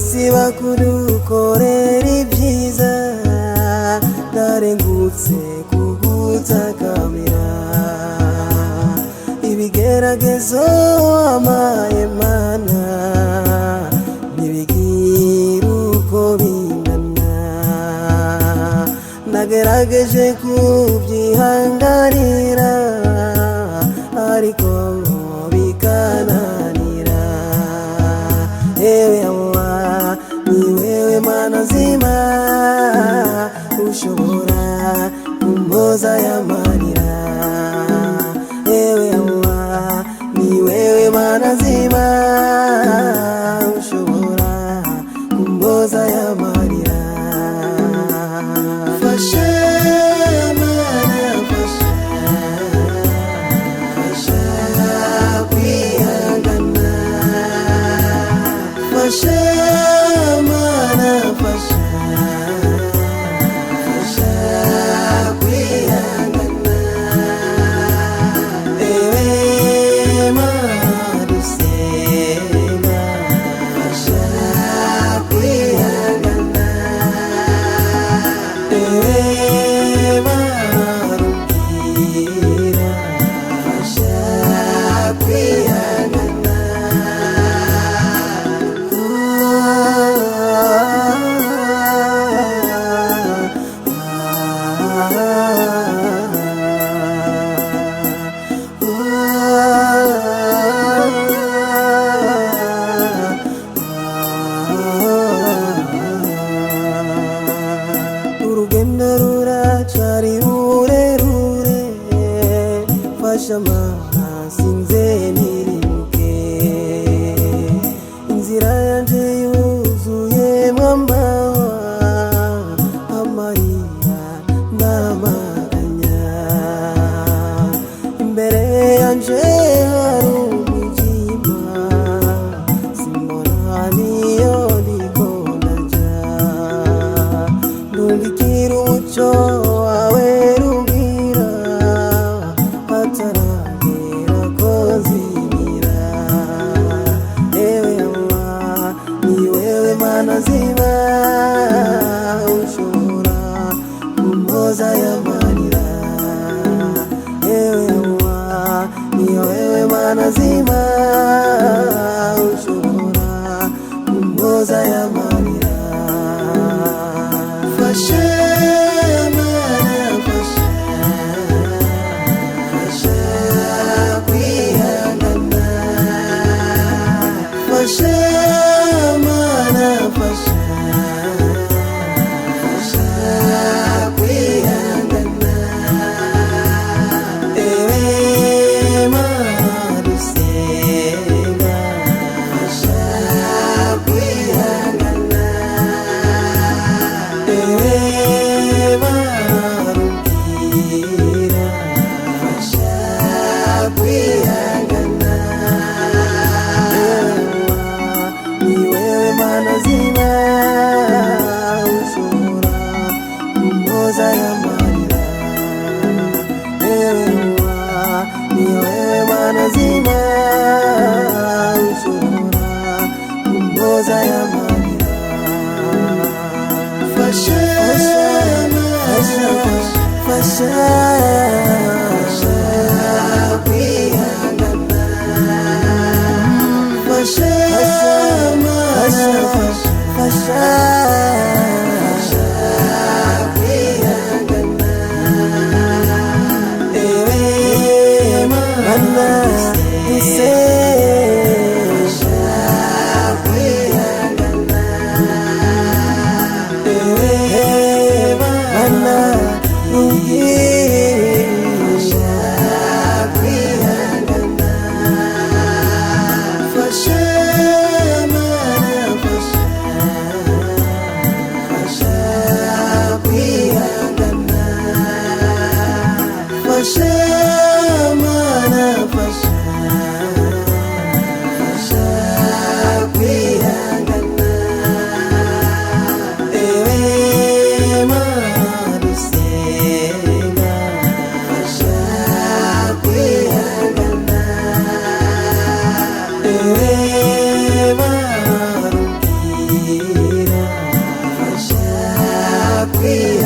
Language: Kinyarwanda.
siba kudukorera ibyiza ndarengutse kugutakamira ibigeragezo amaye Mana ntibigira uko bingana nagerageje kubyihanganira ariko bikananira ewe Allah ni wewe Mana nzima ushobora kumpoza y'amarira ewe Allah ni wewe Mana nzima ushobora kumpoza y'amarira fasha Mana fasha kwihangana fasha Mana fasha kwihangana ewe Mana dusenga fasha kwihangana ewe Mana rumbwira fasha kwihangana urugendo ruracari rurerure fasha Mana sinze nirimuke inzira yanje yuzuyemwo amahwa amarira n'amaganya imbere yanje hari umwijima simbona niyo ndiko ndaja ndungikira umuco wawe rumbwira hataragera ko nzimira ewe Allah ni wewe Mana nzima ushobora kumpoza y'amarira ewe Allah ni wewe Mana nzima ushobora kumpoza y'amarira fasha Mana fasha kwihangana fasha Mana fasha kwihangana ewe Mana dusenga fasha kwihangana ewe Mana rumbwira fasha kwihangana ni wewe Mana nzima ushobora kumpoza y'amarira ewe Allah ni wewe Mana nzima ushobora kumpoza y'amarira fasha fasha kwihangana fasha Mana fasha kwihangana ewe Mana dusenga kwihangana ewe Mana rumbwira kwihangana fasha Mana fasha kofia